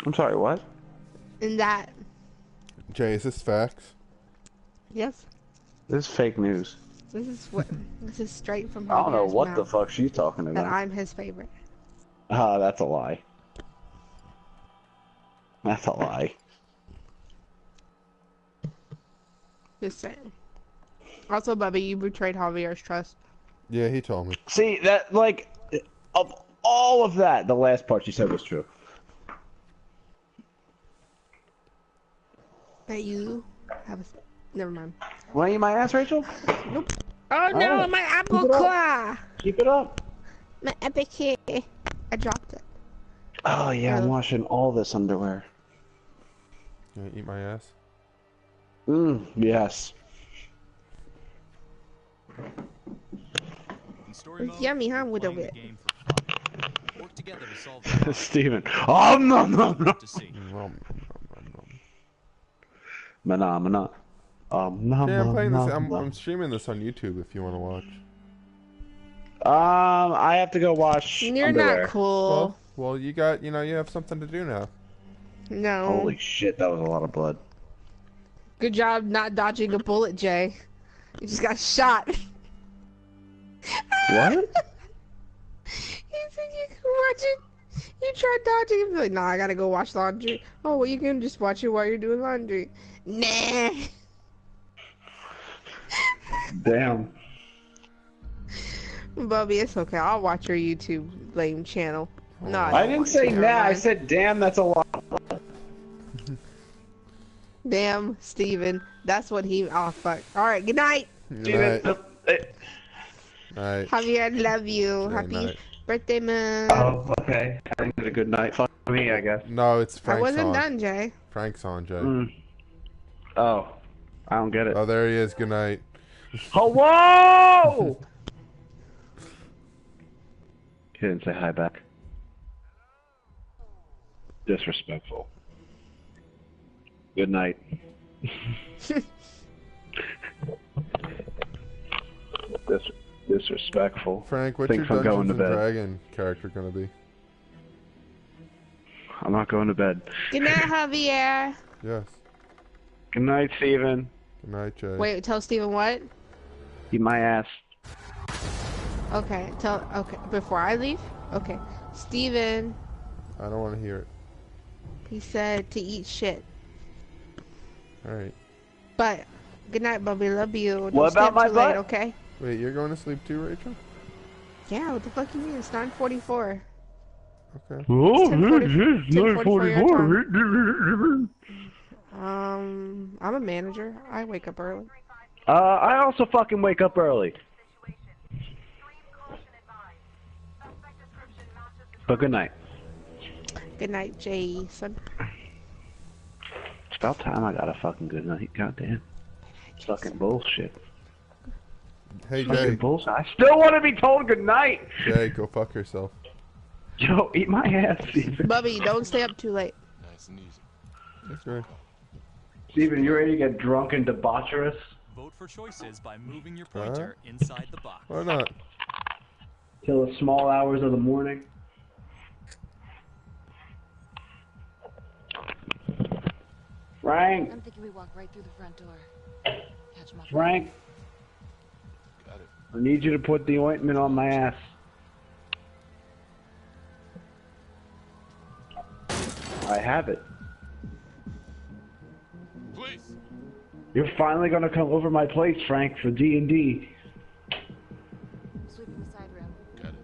I'm sorry, what? In that. Jay, is this facts? Yes. This is fake news. This is straight from I don't know Javier's what the mouth. fuck she's talking That about. I'm his favorite. Ah, that's a lie. That's a lie. Just saying. Also, Bubby, you betrayed Javier's trust. Yeah, he told me. See, that, like, of all of that, the last part she said was true. That you have a... Never mind. Want to eat my ass, Rachel? Nope. Oh no, Alright. my apple claw! Keep it up. My epic hit. I dropped it. Oh, yeah, I'm washing all this underwear. You wanna eat my ass? Yes. It's yummy, huh, with a bit. Work together to solve Steven. Oh, no, no, no. Mana. Yeah, I'm playing this. I'm streaming this on YouTube if you want to watch. I have to go wash You're underwear. not cool. Well, you got, you have something to do now. No. Holy shit, that was a lot of blood. Good job not dodging a bullet, Jay. You just got shot. What? You said you could watch it. You tried dodging and be like, nah, I gotta go wash laundry. Oh, well, you can just watch it while you're doing laundry. Nah. Damn. Bubby, it's okay. I'll watch your YouTube lame channel. No, I didn't say nah, I said damn, that's a lot. Damn, Steven. That's what he... Oh, fuck. Alright, good night. Good night. Night. Javier, love you. Good Happy night. birthday, man. Oh, okay. I didn't get a good night. Fuck me, I guess. No, it's Frank's I wasn't on. done, Jay. Frank's on, Jay. Oh. I don't get it. Oh, there he is. Good night. Hello! He didn't say hi back. Disrespectful. Good night. Disrespectful. Frank, what's your Thinks I'm going Dungeons to and bed. Dragon character gonna be? I'm not going to bed. Good night, Javier. Yes. Good night, Steven. Good night, Jay. Wait, tell Steven what? Eat my ass. Okay, before I leave? Okay. Steven, I don't want to hear it. he said to eat shit. Alright. But, good night, Bubby. Love you. Don't What stay about up my too butt? late, okay? Wait, you're going to sleep too, Rachel? Yeah, what the fuck you mean? It's 9:44. Okay. Oh, 10:44 I'm a manager. I wake up early. I also fucking wake up early. But good night. Good night, Jason. It's about time I got a fucking good night. Goddamn. It's fucking bullshit. Hey, Fucking Jay. bullshit. I still want to be told good night. Jay, go fuck yourself. Yo, eat my ass, Steven. Bubby, don't stay up too late. Nice and easy. That's right. Steven, you ready to get drunk and debaucherous? Vote for choices by moving your pointer inside the box. Why not? Till the small hours of the morning. Frank! I'm thinking we walk right through the front door. Catch my Frank! Got it. I need you to put the ointment on my ass. I have it. Please. You're finally gonna come over my place, Frank, for D&D. Sweeping the side room. Got it.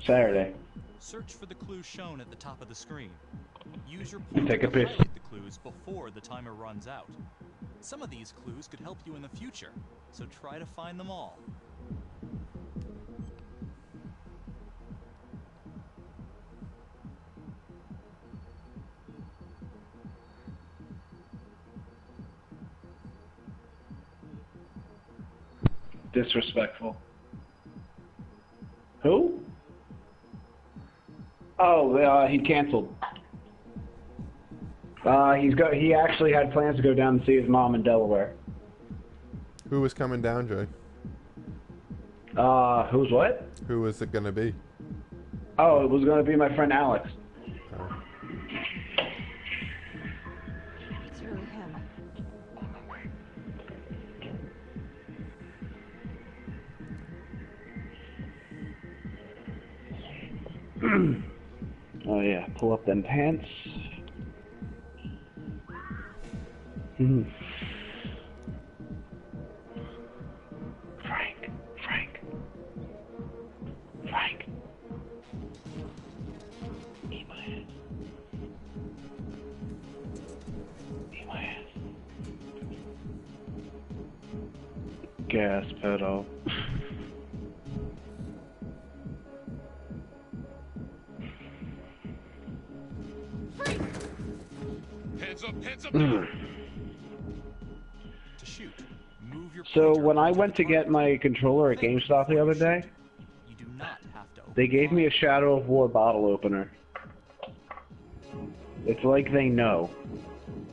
Saturday. Search for the clues shown at the top of the screen. Use your And take a pointer to piss. highlight the clues before the timer runs out. Some of these clues could help you in the future, so try to find them all. Disrespectful. Who? Oh, he canceled. He actually had plans to go down and see his mom in Delaware. Who was coming down, Jay? Who's what? Who was it gonna be? Oh, it was gonna be my friend Alex. It's really him. Oh yeah, pull up them pants. Frank. Eat my ass. Gas pedal. Hands up. To shoot, move your So pointer when I onto went the to get target. my controller at Think GameStop the before other you day, shoot. You do not have to open they gave me a fire. Shadow of War bottle opener. It's like they know.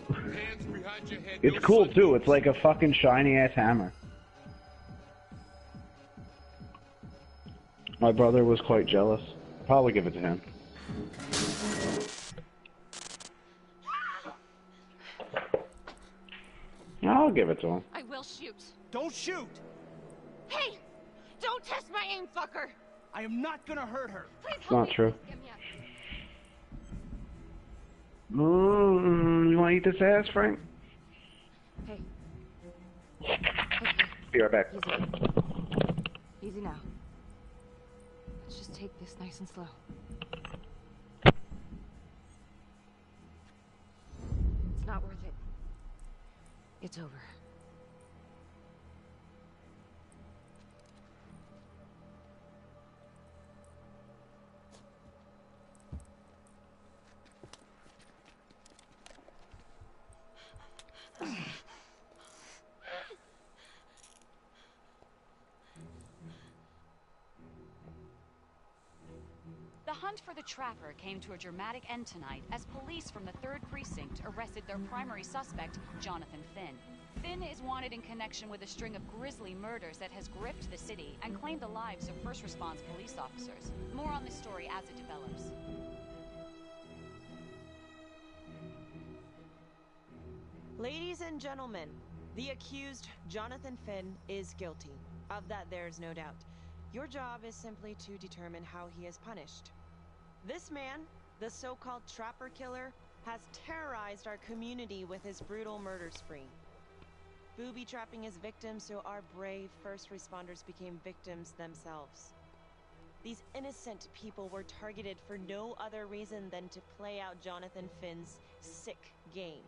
Hands behind your head. It's cool too. It's like a fucking shiny ass hammer. My brother was quite jealous. Probably give it to him. I'll give it to him. I will shoot. Don't shoot! Hey! Don't test my aim, fucker! I am not gonna hurt her. Please It's help not me. true. Get me up. You want to eat this ass, Frank? Hey. Be right back. Easy now. Let's just take this nice and slow. It's not worth it. It's over. The hunt for the Trapper came to a dramatic end tonight as police from the 3rd Precinct arrested their primary suspect, Jonathan Finn. Finn is wanted in connection with a string of grisly murders that has gripped the city and claimed the lives of first response police officers. More on this story as it develops. Ladies and gentlemen, the accused, Jonathan Finn, is guilty. Of that there's no doubt. Your job is simply to determine how he is punished. This man, the so-called Trapper Killer, has terrorized our community with his brutal murder spree. Booby-trapping his victims so our brave first responders became victims themselves. These innocent people were targeted for no other reason than to play out Jonathan Finn's sick game.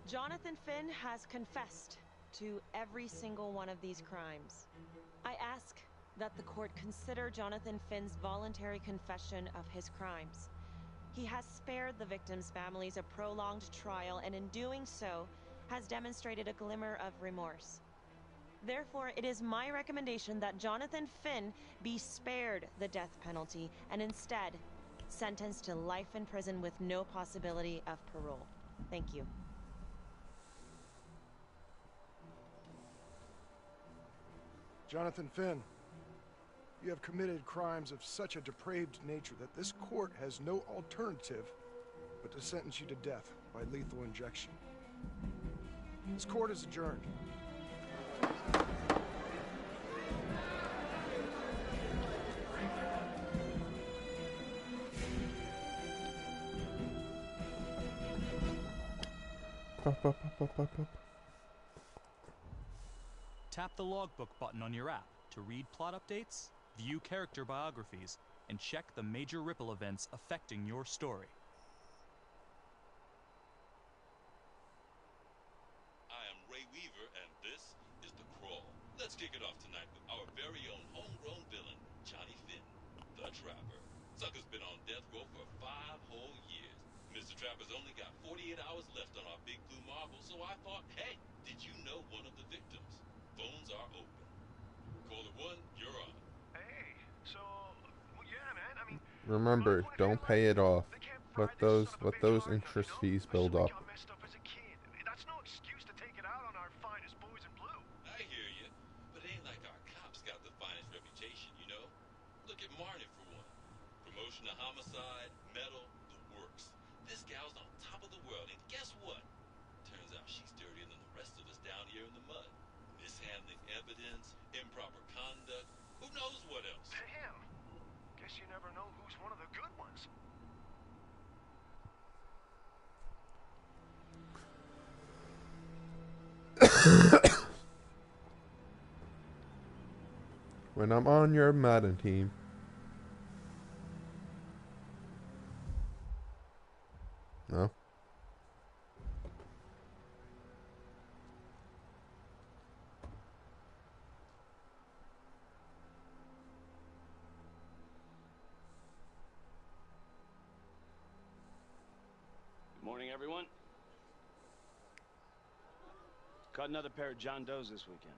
Jonathan Finn has confessed to every single one of these crimes. I ask that the court consider Jonathan Finn's voluntary confession of his crimes. He has spared the victims' families a prolonged trial, and in doing so, has demonstrated a glimmer of remorse. Therefore, it is my recommendation that Jonathan Finn be spared the death penalty and instead sentenced to life in prison with no possibility of parole. Thank you. Jonathan Finn, you have committed crimes of such a depraved nature that this court has no alternative but to sentence you to death by lethal injection. This court is adjourned. Tap the logbook button on your app to read plot updates, view character biographies, and check the major ripple events affecting your story. I am Ray Weaver, and this is The Crawl. Let's kick it off tonight with our very own homegrown villain, Johnny Finn, the Trapper. Sucker's been on death row for 5 whole years. Mr. Trapper's only got 48 hours left on our big blue marble, so I thought, hey, did you know one of the victims? Phones are open. Caller 1, you're on. Hey, so, well, yeah, man, I mean... Remember, don't pay it off. Let those interest fees build up. That's no excuse to take it out on our finest boys in blue. I hear you, but it ain't like our cops got the finest reputation, you know? Look at Marnie, for one. promotion of homicide, medal, the works. This gal's on top of the world, and guess what? Turns out she's dirtier than the rest of us down here in the mud. Mishandling evidence, improper conduct, who knows what else? Damn. Guess you never know who's one of the good ones. When I'm on your Madden team. No? Good morning, everyone. Caught another pair of John Does this weekend.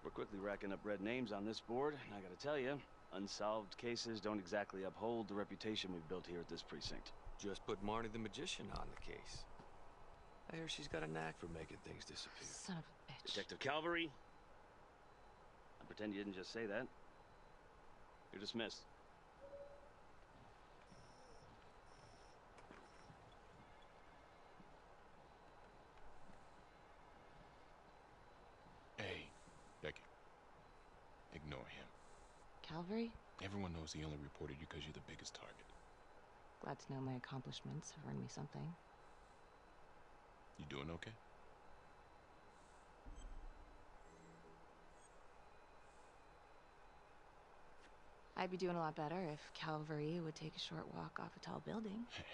We're quickly racking up red names on this board, and I gotta tell you, unsolved cases don't exactly uphold the reputation we've built here at this precinct. Just put Marnie the Magician on the case. I hear she's got a knack for making things disappear. Son of a bitch. Detective Calvary, I pretend you didn't just say that. You're dismissed. Hey, Becky. Ignore him. Calvary? Everyone knows he only reported you because you're the biggest target. Glad to know my accomplishments have earned me something. You doing okay? I'd be doing a lot better if Calvary would take a short walk off a tall building. Hey,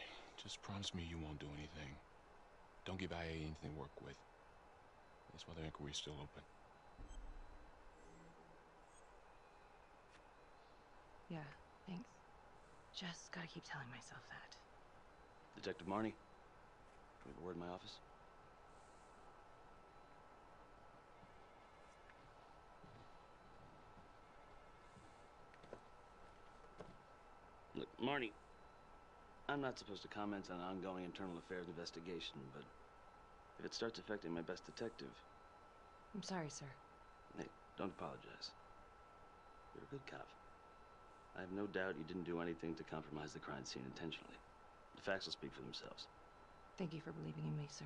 just promise me you won't do anything. Don't give IA anything to work with. That's why the inquiry's still open. Yeah, thanks. Just gotta keep telling myself that. Detective Marnie, can we have a word in my office? Look, Marnie, I'm not supposed to comment on ongoing internal affairs investigation, but if it starts affecting my best detective... I'm sorry, sir. Hey, don't apologize. You're a good cop. I have no doubt you didn't do anything to compromise the crime scene intentionally. The facts will speak for themselves. Thank you for believing in me, sir.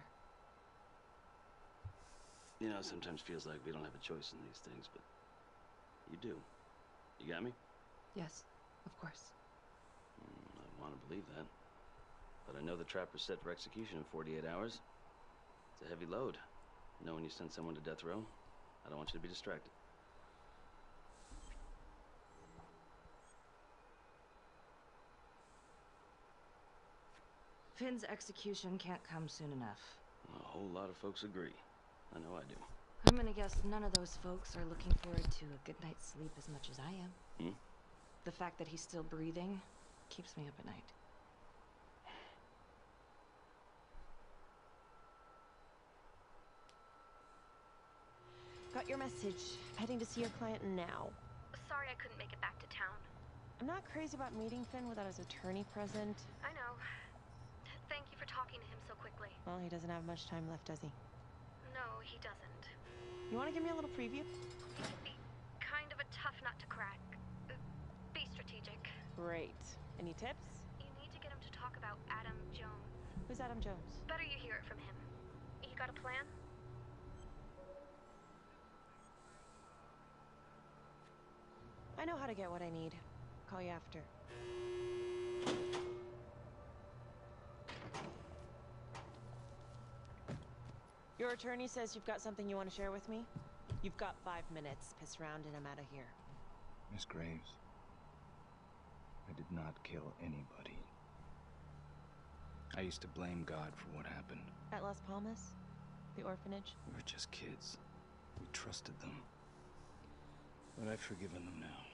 You know, it sometimes feels like we don't have a choice in these things, but you do. You got me? Yes, of course. I want to believe that. But I know the trapper's set for execution in 48 hours. It's a heavy load. Knowing you sent someone to death row, I don't want you to be distracted. Finn's execution can't come soon enough. A whole lot of folks agree. I know I do. I'm gonna guess none of those folks are looking forward to a good night's sleep as much as I am. Hmm? The fact that he's still breathing keeps me up at night. Got your message. Heading to see your client now. Sorry I couldn't make it back to town. I'm not crazy about meeting Finn without his attorney present. I know. Thank you for talking to him so quickly. Well, he doesn't have much time left, does he? No, he doesn't. You want to give me a little preview? It could be kind of a tough nut to crack. Be strategic. Great. Any tips? You need to get him to talk about Adam Jones. Who's Adam Jones? Better you hear it from him. You got a plan? I know how to get what I need. Call you after. Your attorney says you've got something you want to share with me? You've got 5 minutes. Piss around and I'm out of here. Miss Graves, I did not kill anybody. I used to blame God for what happened. At Las Palmas? The orphanage? We were just kids. We trusted them. But I've forgiven them now.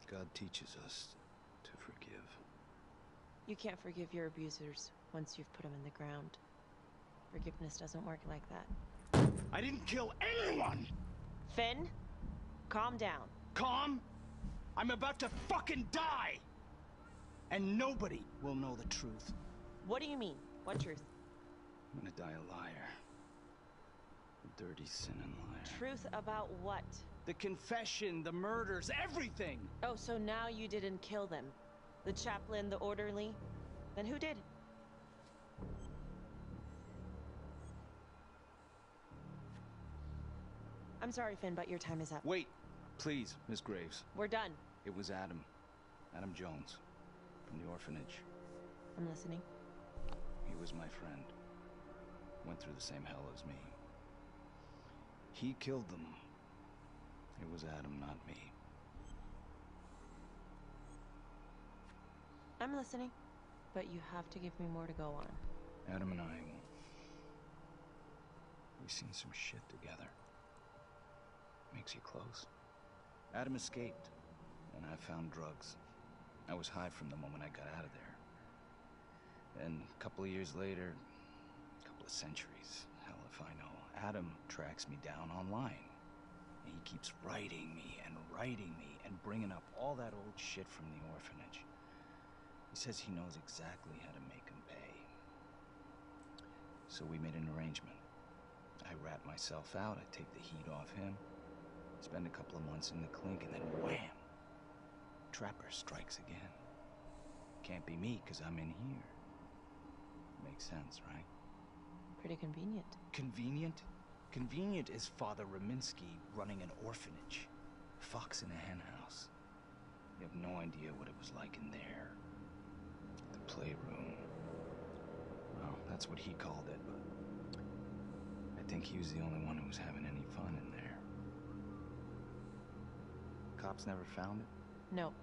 God teaches us to forgive. You can't forgive your abusers once you've put them in the ground. Forgiveness doesn't work like that. I didn't kill anyone! Finn, calm down. Calm? I'm about to fucking die! And nobody will know the truth. What do you mean? What truth? I'm gonna die a liar. A dirty, sinning liar. Truth about what? The confession, the murders, everything! Oh, so now you didn't kill them? The chaplain, the orderly? Then who did? I'm sorry, Finn, but your time is up. Wait, please, Miss Graves. We're done. It was Adam. Adam Jones. From the orphanage. I'm listening. He was my friend. Went through the same hell as me. He killed them. It was Adam, not me. I'm listening, but you have to give me more to go on. Adam and I, we've seen some shit together. Makes you close. Adam escaped, and I found drugs. I was high from the moment I got out of there. And a couple of years later, a couple of centuries, hell if I know, Adam tracks me down online. And he keeps writing me and bringing up all that old shit from the orphanage. He says he knows exactly how to make him pay. So we made an arrangement. I rat myself out, I take the heat off him, spend a couple of months in the clink, and then wham! Trapper strikes again. Can't be me, 'cause I'm in here. Makes sense, right? Pretty convenient. Convenient? Convenient is Father Raminsky running an orphanage. Fox in a hen house. You have no idea what it was like in there. The playroom. Well, that's what he called it, but I think he was the only one who was having any fun in there. Cops never found it? No.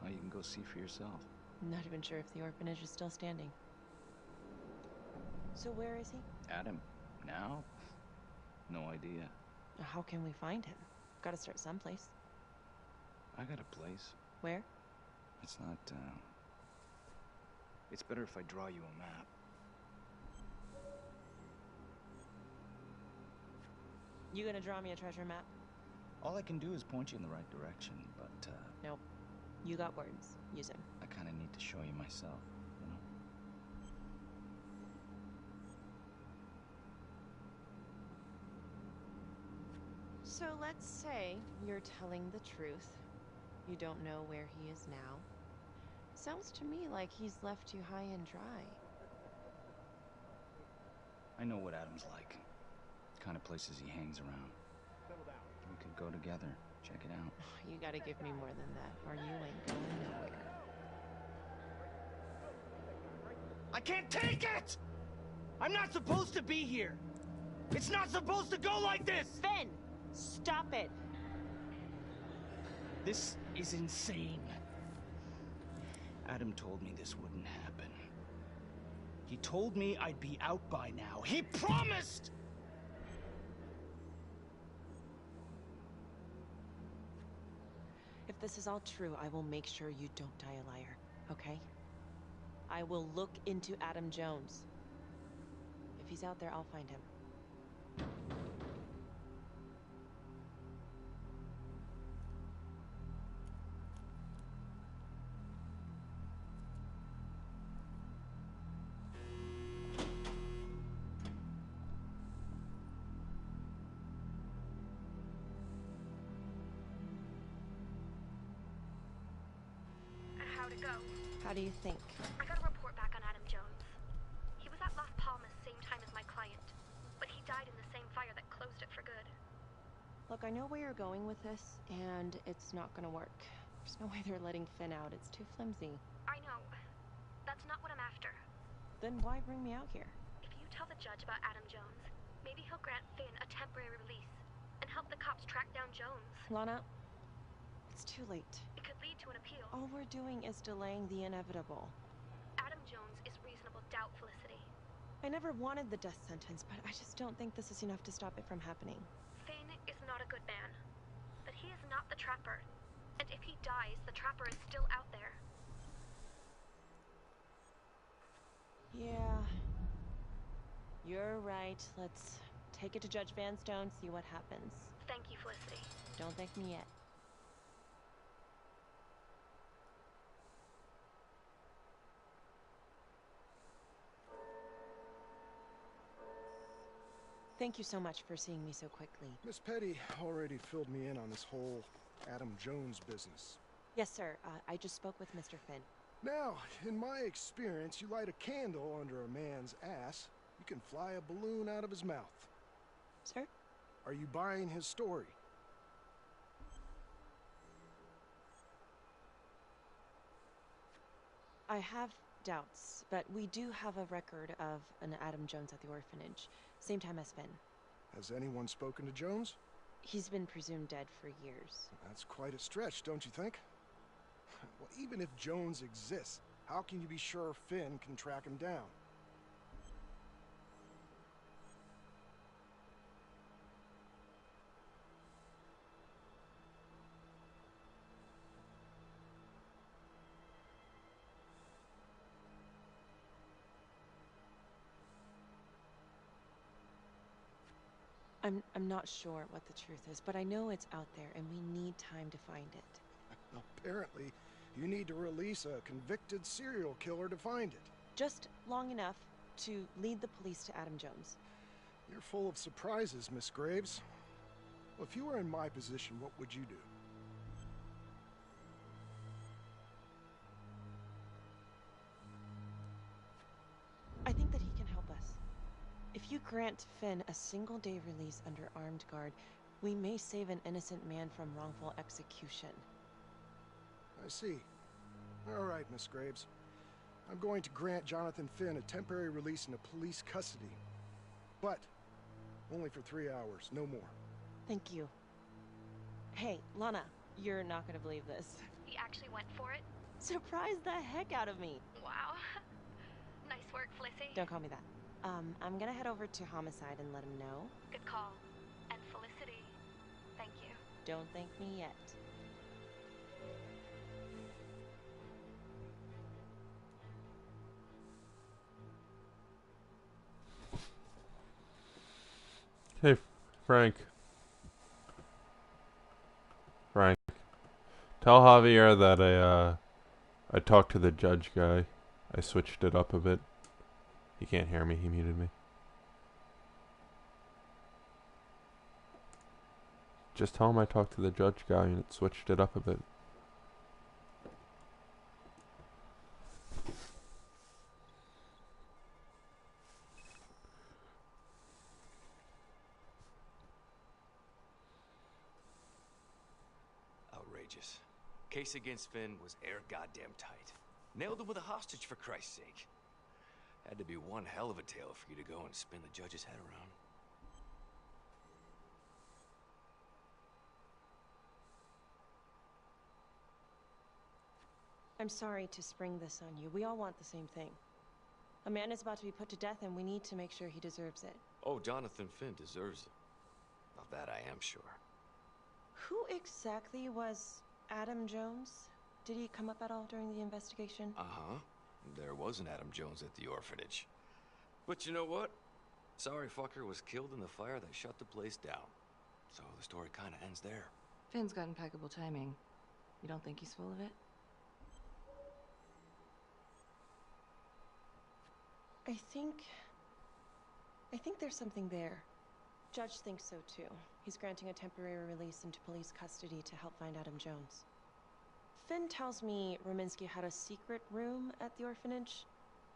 Oh, you can go see for yourself. I'm not even sure if the orphanage is still standing. So where is he? Adam? Now? No idea. How can we find him? Gotta start someplace. I got a place. Where? It's not, it's better if I draw you a map. You gonna draw me a treasure map? All I can do is point you in the right direction, but, Nope. You got words. Use them. I kinda need to show you myself, you know? So let's say you're telling the truth. You don't know where he is now. Sounds to me like he's left you high and dry. I know what Adam's like. Kind of places he hangs around. We could go together, check it out. You gotta give me more than that, or you ain't going nowhere. I can't take it! I'm not supposed to be here! It's not supposed to go like this! Finn! Stop it! This is insane. Adam told me this wouldn't happen. He told me I'd be out by now. He promised! If this is all true, I will make sure you don't die a liar, okay? I will look into Adam Jones. If he's out there, I'll find him. How'd it go? How do you think? I got a report back on Adam Jones. He was at Las Palmas same time as my client, but he died in the same fire that closed it for good. Look, I know where you're going with this, and it's not gonna work. There's no way they're letting Finn out. It's too flimsy. I know. That's not what I'm after. Then why bring me out here? If you tell the judge about Adam Jones, maybe he'll grant Finn a temporary release and help the cops track down Jones. Lana, it's too late. It could lead to an appeal. All we're doing is delaying the inevitable. Adam Jones is reasonable doubt, Felicity. I never wanted the death sentence, but I just don't think this is enough to stop it from happening. Finn is not a good man, but he is not the Trapper. And if he dies, the Trapper is still out there. Yeah. You're right. Let's take it to Judge Vanstone, see what happens. Thank you, Felicity. Don't thank me yet. Thank you so much for seeing me so quickly. Miss Petty already filled me in on this whole Adam Jones business. Yes, sir. I just spoke with Mr. Finn. Now, in my experience, you light a candle under a man's ass, you can fly a balloon out of his mouth. Sir? Are you buying his story? I have doubts, but we do have a record of an Adam Jones at the orphanage. Same time as Finn. Has anyone spoken to Jones? He's been presumed dead for years. That's quite a stretch, don't you think? Well, even if Jones exists, how can you be sure Finn can track him down? I'm not sure what the truth is, but I know it's out there and we need time to find it. Apparently, you need to release a convicted serial killer to find it. Just long enough to lead the police to Adam Jones. You're full of surprises, Miss Graves. Well, if you were in my position, what would you do? I think that he can help us. If you grant Finn a single-day release under armed guard, we may save an innocent man from wrongful execution. I see. All right, Miss Graves. I'm going to grant Jonathan Finn a temporary release into police custody. But only for 3 hours, no more. Thank you. Hey, Lana, you're not gonna believe this. He actually went for it? Surprised the heck out of me. Wow. Nice work, Felicity. Don't call me that. I'm gonna head over to Homicide and let him know. Good call. And Felicity, thank you. Don't thank me yet. Hey, Frank. Frank. Tell Javier that I talked to the judge guy. I switched it up a bit. He can't hear me. He muted me. Just tell him I talked to the judge guy and it switched it up a bit. Outrageous. Case against Finn was air goddamn tight. Nailed him with a hostage, for Christ's sake. Had to be one hell of a tale for you to go and spin the judge's head around. I'm sorry to spring this on you. We all want the same thing. A man is about to be put to death and we need to make sure he deserves it. Oh, Jonathan Finn deserves it. Of that I am sure. Who exactly was Adam Jones? Did he come up at all during the investigation? Uh-huh. There was an Adam Jones at the orphanage. But you know what? Sorry fucker was killed in the fire that shut the place down. So the story kind of ends there. Finn's got impeccable timing. You don't think he's full of it? I think there's something there. Judge thinks so too. He's granting a temporary release into police custody to help find Adam Jones. Finn tells me Rominsky had a secret room at the orphanage.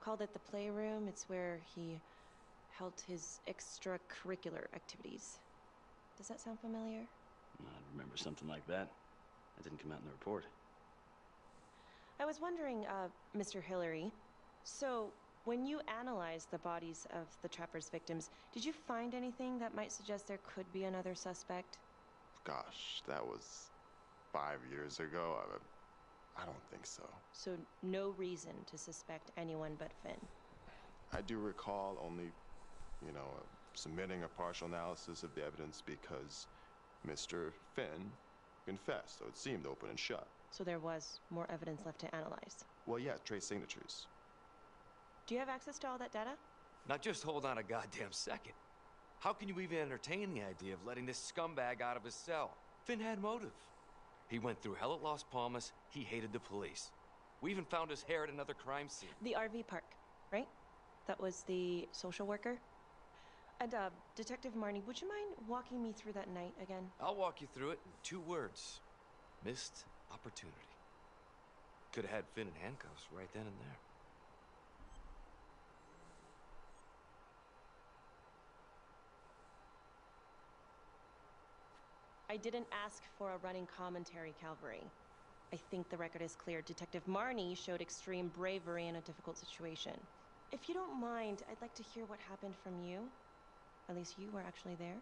Called it the playroom. It's where he held his extracurricular activities. Does that sound familiar? I remember something like that. That didn't come out in the report. I was wondering, Mr. Hillary, so when you analyzed the bodies of the Trapper's victims, did you find anything that might suggest there could be another suspect? Gosh, that was 5 years ago. I don't think so. So no reason to suspect anyone but Finn. I do recall only, submitting a partial analysis of the evidence because Mr. Finn confessed, so it seemed open and shut. So there was more evidence left to analyze. Well, yeah, trace signatures. Do you have access to all that data? Now just hold on a goddamn second. How can you even entertain the idea of letting this scumbag out of his cell? Finn had motive. He went through hell at Las Palmas. He hated the police. We even found his hair at another crime scene. The RV park, right? That was the social worker? And, Detective Marnie, would you mind walking me through that night again? I'll walk you through it in 2 words. Missed opportunity. Could have had Finn in handcuffs right then and there. I didn't ask for a running commentary, Calvary. I think the record is clear. Detective Marnie showed extreme bravery in a difficult situation. If you don't mind, I'd like to hear what happened from you. At least you were actually there.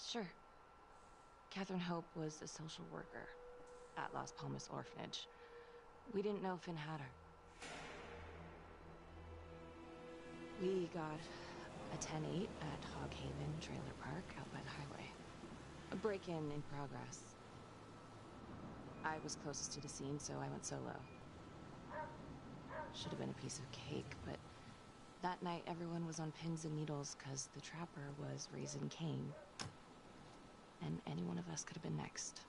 Sure. Catherine Hope was a social worker at Las Palmas Orphanage. We didn't know Finn had her. We got a 10-8 at Hog Haven Trailer Park out by the highway. A break-in in progress. I was closest to the scene, so I went solo. Should have been a piece of cake, but that night everyone was on pins and needles because the trapper was raising Cain. And any one of us could have been next.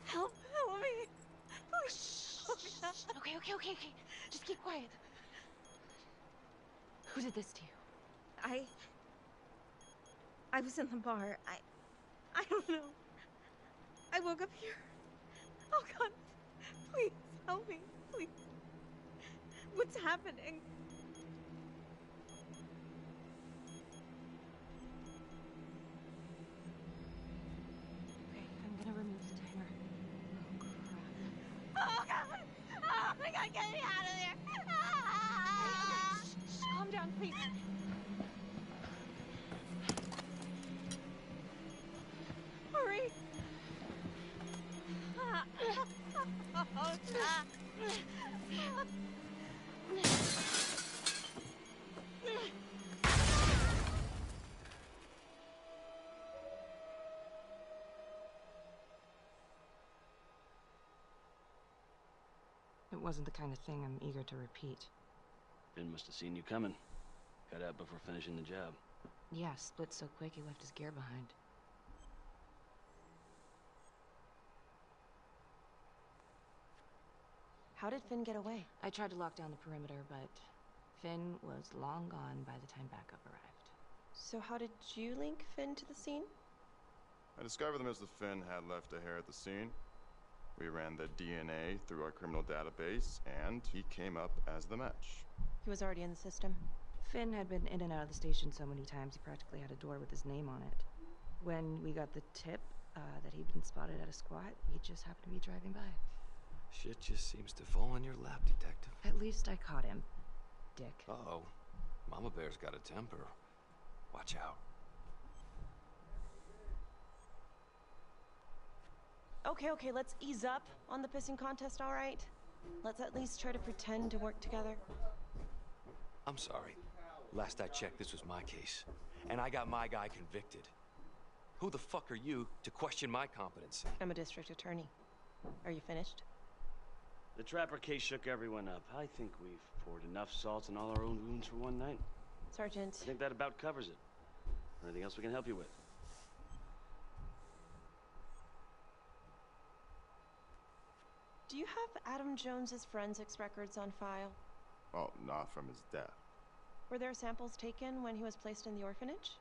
Help me. Okay. Just keep quiet. Who did this to you? I was in the bar. I don't know. I woke up here. Oh, God. Please, help me. Please. What's happening? Okay, I'm gonna remove the timer. Oh, God. Oh, my God, get me out of there. Shh, calm down, please. Hurry. It wasn't the kind of thing I'm eager to repeat. Finn must have seen you coming. Got out before finishing the job. Yeah, split so quick he left his gear behind. How did Finn get away? I tried to lock down the perimeter, but Finn was long gone by the time backup arrived. So how did you link Finn to the scene? I discovered that Mr. Finn had left a hair at the scene. We ran the DNA through our criminal database, and he came up as the match. He was already in the system. Finn had been in and out of the station so many times he practically had a door with his name on it. When we got the tip, that he'd been spotted at a squat. We just happened to be driving by. Shit just seems to fall in your lap, Detective. At least I caught him, Dick. Uh-oh. Mama Bear's got a temper. Watch out. Okay, let's ease up on the pissing contest, all right? Let's at least try to pretend to work together. I'm sorry. Last I checked, this was my case. And I got my guy convicted. Who the fuck are you to question my competency? I'm a district attorney. Are you finished? The Trapper case shook everyone up. I think we've poured enough salt in all our own wounds for one night. Sergeant. I think that about covers it. Anything else we can help you with? Do you have Adam Jones's forensics records on file? Oh, not from his death. Were there samples taken when he was placed in the orphanage?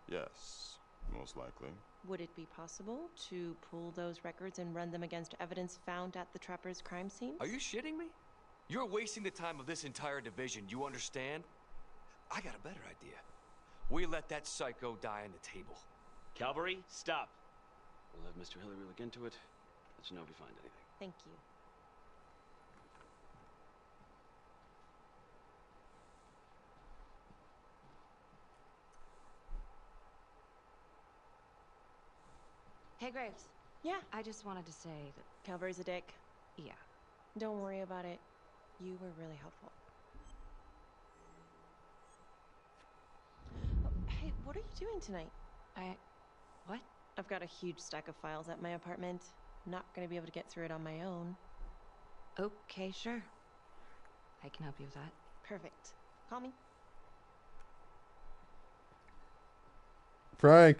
Yes, most likely. Would it be possible to pull those records and run them against evidence found at the Trapper's crime scene? Are you shitting me? You're wasting the time of this entire division, you understand? I got a better idea. We let that psycho die on the table. Calvary, stop. We'll have Mr. Hillary look into it. Let you know if we find anything. Thank you. Hey, Graves. Yeah? I just wanted to say that... Calvary's a dick. Yeah. Don't worry about it. You were really helpful. Oh, hey, what are you doing tonight? What? I've got a huge stack of files at my apartment. Not gonna be able to get through it on my own. Okay, sure. I can help you with that. Perfect. Call me. Frank.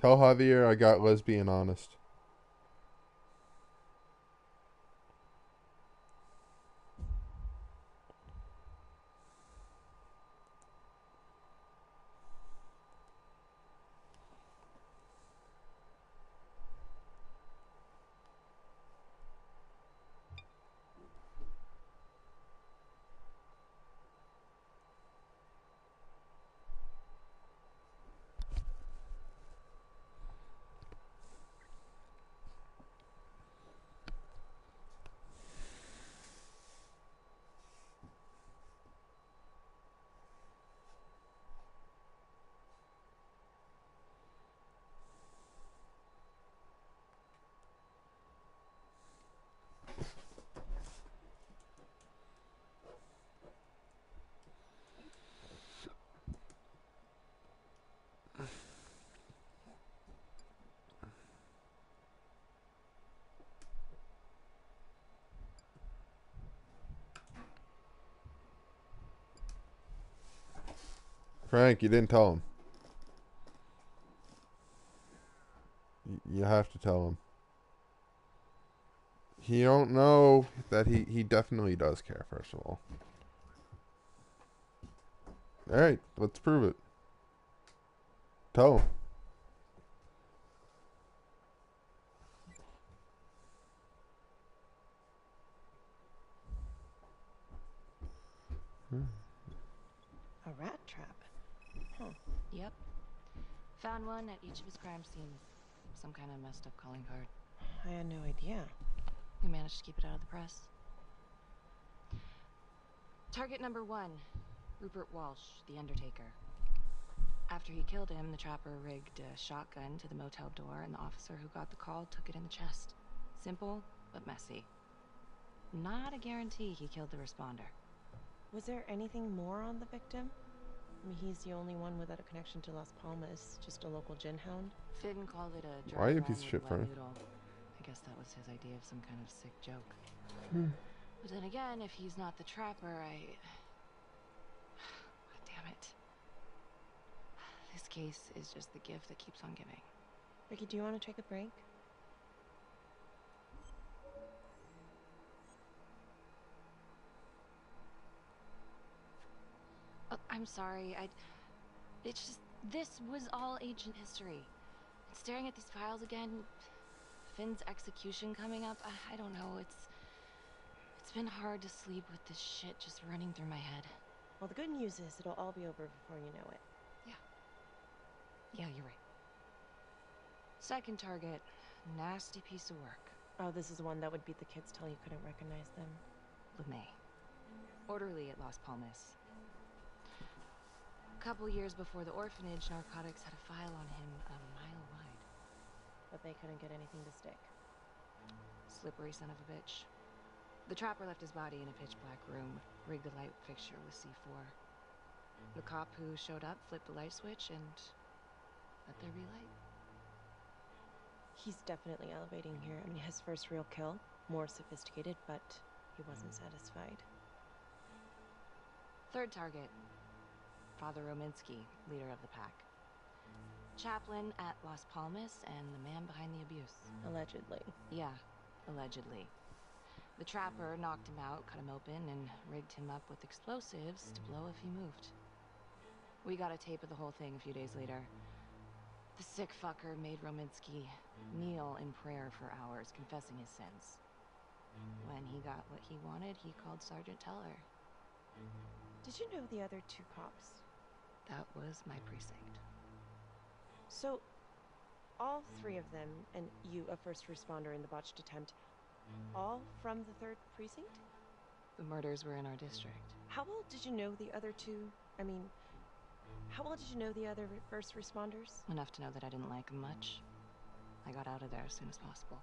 Tell Javier I got lesbian honest. Frank, you didn't tell him. You have to tell him. He don't know that he definitely does care, first of all. Alright, let's prove it. Tell him. A rat trap. Huh. Yep. Found one at each of his crime scenes. Some kind of messed up calling card. I had no idea. We managed to keep it out of the press. Target number 1, Rupert Walsh, the Undertaker. After he killed him, the Trapper rigged a shotgun to the motel door, and the officer who got the call took it in the chest. Simple, but messy. Not a guarantee he killed the responder. Was there anything more on the victim? I mean, he's the only one without a connection to Las Palmas, just a local gin hound. Finn called it a Why are you a dry piece run of with shit, wet Frank? noodle. I guess that was his idea of some kind of sick joke. Hmm. But then again, if he's not the Trapper, God damn it. This case is just the gift that keeps on giving. Ricky, do you want to take a break? Oh, I'm sorry, it's just, this was all ancient history. And staring at these files again, Finn's execution coming up, I don't know, it's been hard to sleep with this shit just running through my head. Well, the good news is it'll all be over before you know it. Yeah, you're right. Second target, nasty piece of work. Oh, this is the one that would beat the kids till you couldn't recognize them. LeMay. Orderly at Las Palmas. A couple years before the orphanage, narcotics had a file on him a mile wide. But they couldn't get anything to stick. Slippery son of a bitch. The trapper left his body in a pitch-black room, rigged the light fixture with C4. The cop who showed up flipped the light switch and let there be light. He's definitely elevating here. I mean, his first real kill, more sophisticated, but he wasn't satisfied. Third target, Father Rominsky, leader of the pack. Chaplain at Las Palmas and the man behind the abuse. Allegedly. Yeah, allegedly. The trapper knocked him out, cut him open, and rigged him up with explosives to blow if he moved. We got a tape of the whole thing a few days later. The sick fucker made Rominsky kneel in prayer for hours, confessing his sins. When he got what he wanted, he called Sergeant Teller. Did you know the other two cops? That was my precinct. So, all three of them, and you, a first responder in the botched attempt, all from the 3rd precinct? The murders were in our district. How well did you know the other two? I mean, how well did you know the other first responders? Enough to know that I didn't like them much. I got out of there as soon as possible.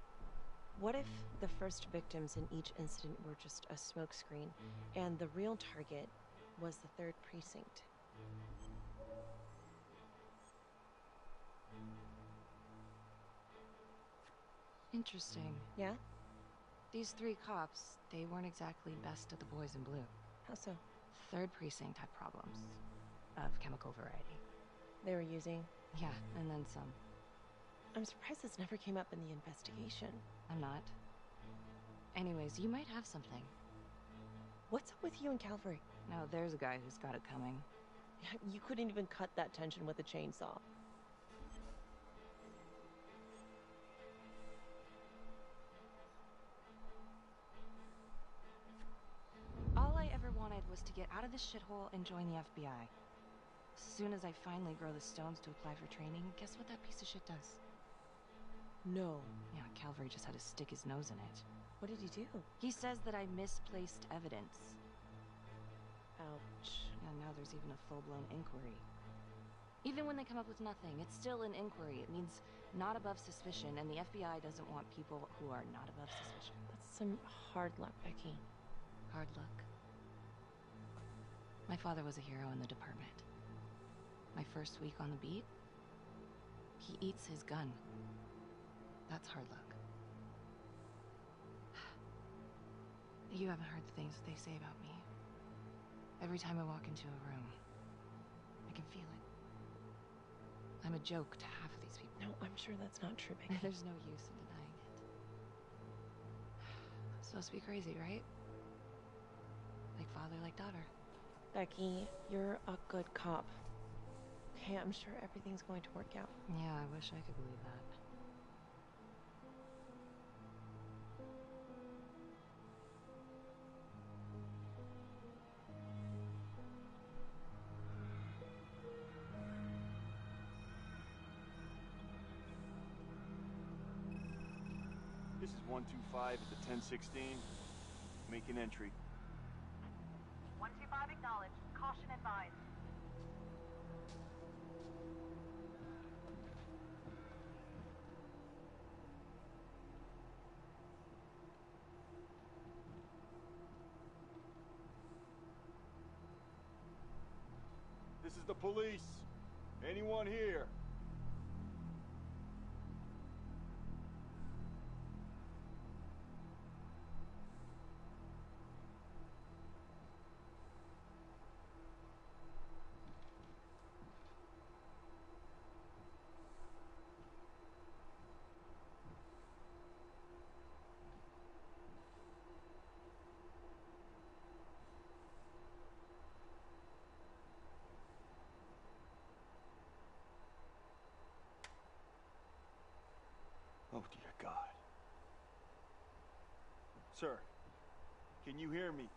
What if the first victims in each incident were just a smokescreen, and the real target was the 3rd precinct? Interesting. Yeah? These 3 cops, they weren't exactly best of the boys in blue. How so? 3rd precinct had problems. Of chemical variety. They were using? Yeah, and then some. I'm surprised this never came up in the investigation. I'm not. Anyways, you might have something. What's up with you and Calvary? No, there's a guy who's got it coming. You couldn't even cut that tension with a chainsaw. All I ever wanted was to get out of this shithole and join the FBI. As soon as I finally grow the stones to apply for training, guess what that piece of shit does? No. Yeah, Calvary just had to stick his nose in it. What did he do? He says that I misplaced evidence. Ouch. And now there's even a full-blown inquiry. Even when they come up with nothing, it's still an inquiry. It means not above suspicion, and the FBI doesn't want people who are not above suspicion. That's some hard luck, Becky. Hard luck. My father was a hero in the department. My first week on the beat, he eats his gun. That's hard luck. You haven't heard the things that they say about me. Every time I walk into a room, I can feel it. I'm a joke to half of these people. No, I'm sure that's not true, Becky. There's no use in denying it. It's supposed to be crazy, right? Like father, like daughter. Becky, you're a good cop. Okay, I'm sure everything's going to work out. Yeah, I wish I could believe that. This is 125 at the 1016. Make an entry. 125 acknowledged. Caution advised. This is the police. Anyone here? Oh, dear God. Sir, can you hear me?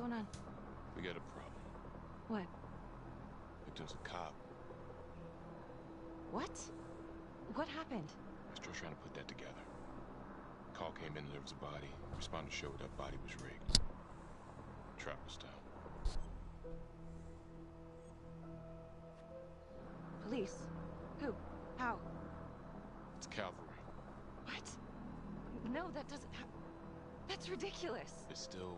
going on? We got a problem. What? Victim's a cop. What? What happened? Still trying to put that together. Call came in, there was a body. Responder showed up, body was rigged. Trapper style. Police? Who? How? It's cavalry. What? No, that doesn't happen. That's ridiculous. They're still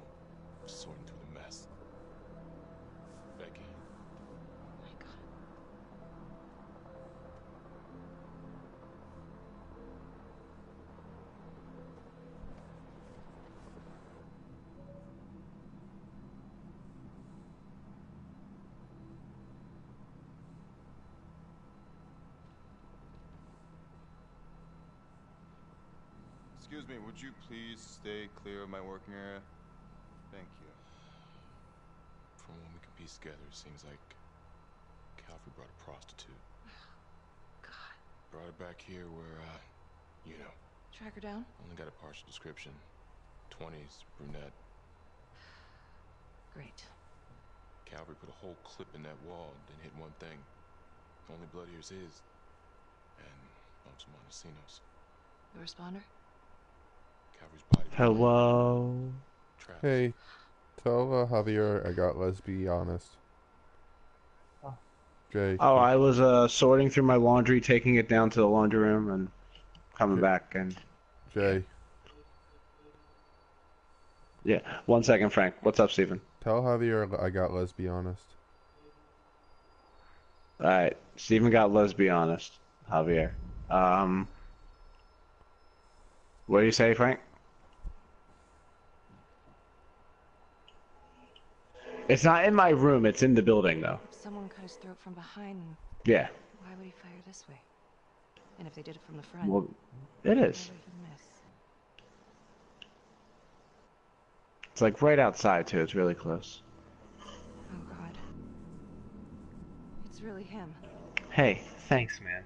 sorting through the mess. Becky. Oh my God. Excuse me, would you please stay clear of my working area? Thank you. From what we can piece together, it seems like Calvary brought a prostitute. God. Brought her back here where, you know. Track her down? Only got a partial description. 20s, brunette. Great. Calvary put a whole clip in that wall, then hit one thing. Only blood here's his. And bumps Montesinos. The responder? Calvary's body. Hello. Hey, tell Javier I got let's be honest. Jay. Oh, I was sorting through my laundry, taking it down to the laundry room, and coming back. And Jay. Yeah, 1 second, Frank. What's up, Steven? Tell Javier I got let's be honest. All right, Steven got let's be honest. Javier. What do you say, Frank? It's not in my room. It's in the building, though. If someone cut his throat from behind, Yeah. why would he fire this way? And if they did it from the front? Well, it is. Why would he miss? It's like right outside, too. It's really close. Oh, God. It's really him. Hey, thanks, man.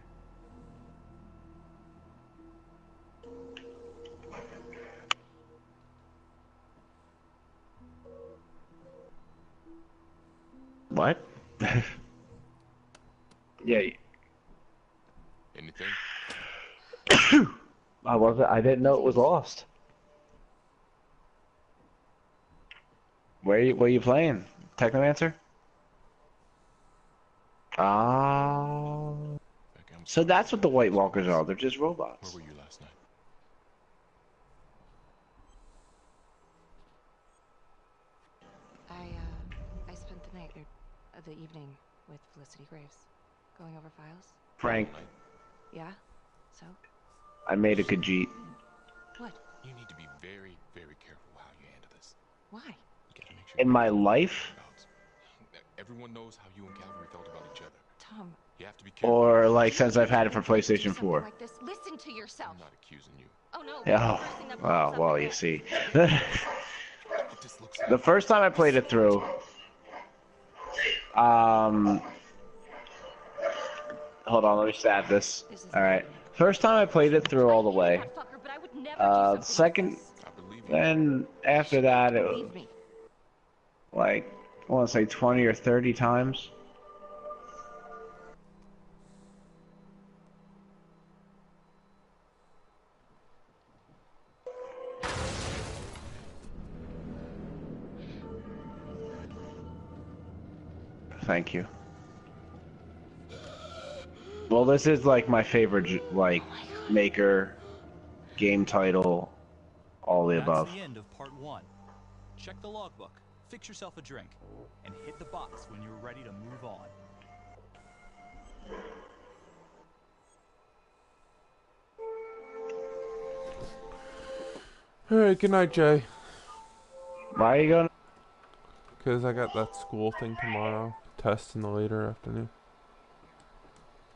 What? Yeah. Anything? I didn't know it was lost. Where are you playing? Technomancer? Ah. So that's what the White Walkers are. They're just robots. Where were you last night? I spent the night, or the evening, with Felicity Graves. Going over files. Frank, Yeah? So? I made a Khajiit. What? You need to be very, very careful how you handle this. Why? You gotta make sure In my life? everyone knows how you and Calvary felt about each other. Tom. You have to be careful. Or like since I've had it for PlayStation 4. Like this. Listen to yourself. I'm not accusing you. Oh no. Oh, well, you see. The first time I played it through, hold on, let me stab this. Alright. First time I played it through all the way. Second, then after that, it was like, I want to say 20 or 30 times. Thank you. Well, this is like my favorite, like, maker, game title, all the above. That's the end of part 1. Check the logbook, fix yourself a drink, and hit the box when you're ready to move on. Alright, good night, Jay. Why are you going? Because I got that school thing tomorrow. Test in the later afternoon.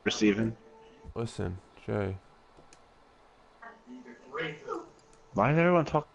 Steven? Listen, Jay. Why is everyone talking?